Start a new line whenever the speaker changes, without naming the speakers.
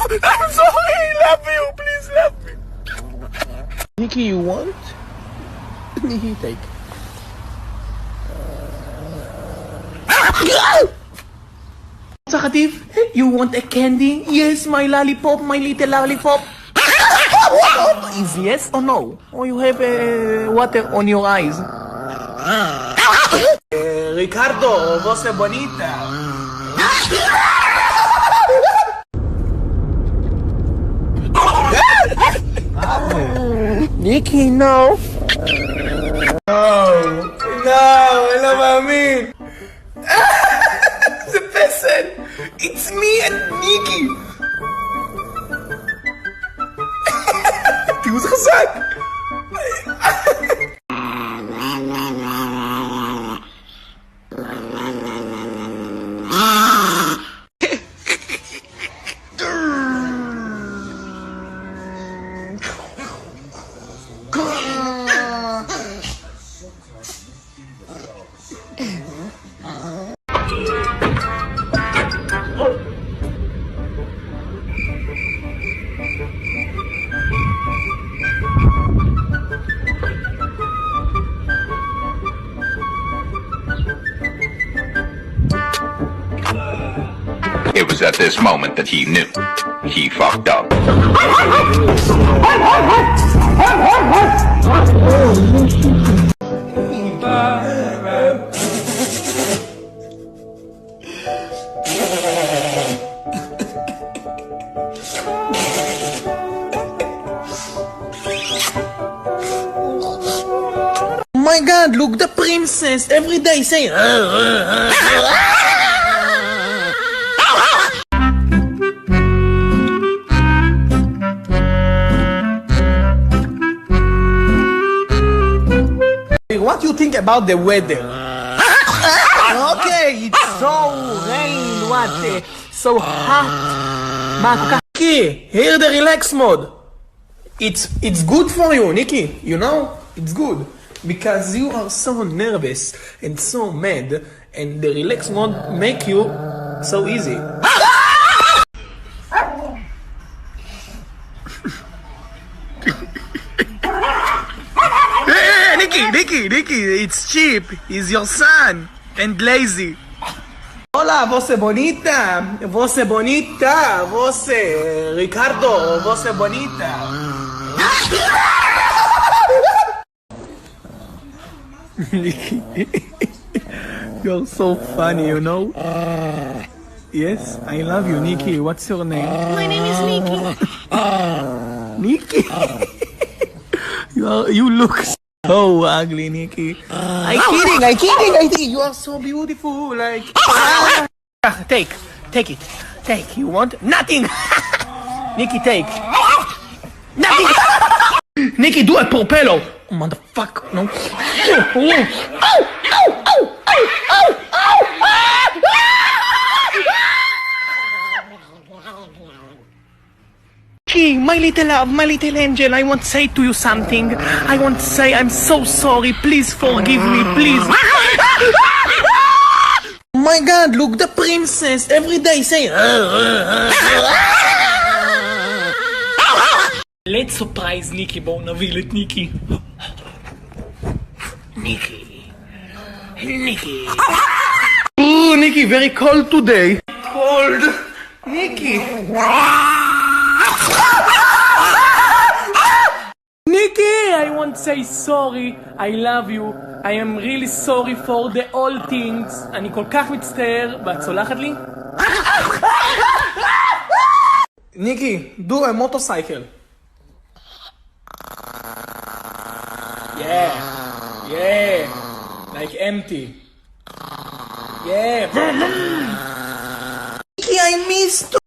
I'm sorry, love you, please love me. Nikki, you want? Nikki, take. Sakatif, you want a candy? Yes, my lollipop, my little lollipop. Is yes or no? Or you have water on your eyes? Ricardo, voce bonita. Nikki, no. No, I love Amin. The person. It's me and Nikki. תראו זה חזק.
It was at this moment that he knew he fucked up.
Oh my God, look, the princess every day say what do you think about the weather? Okay, it's so rain, what? So hot. Nikki, here the relax mode. It's good for you, Nikki. You know, it's good because you are so nervous and so mad, and the relax mode make you so easy. Nikki, it's cheap. He's your son and lazy. Hola, voce bonita, voce Ricardo, voce bonita. Nikki, you're so funny, you know? Yes, I love you, Nikki. What's your name?
My name is Nikki.
Nikki, you look so ugly, Nikki. I'm kidding. You are so beautiful. Like, take it. Take. You want nothing? Nikki, take. Nothing. Nikki, do a propeller. Oh, motherfucker, no. Nikki, my little love, my little angel, I want to say to you something. I want to say I'm so sorry. Please forgive me, please. Oh my God, look, the princess every day say Let's surprise Nikki. בואו נביא את ניקי. Nikki. Oh, Nikki, very cold today. Cold. Nikki. Nikki, I want to say sorry. I love you. I am really sorry for the all things. אני כל כך מצטער, ואת סולחת לי? Nikki, do a motorcycle. Yeah. Like empty. Yeah. Nikki, I missed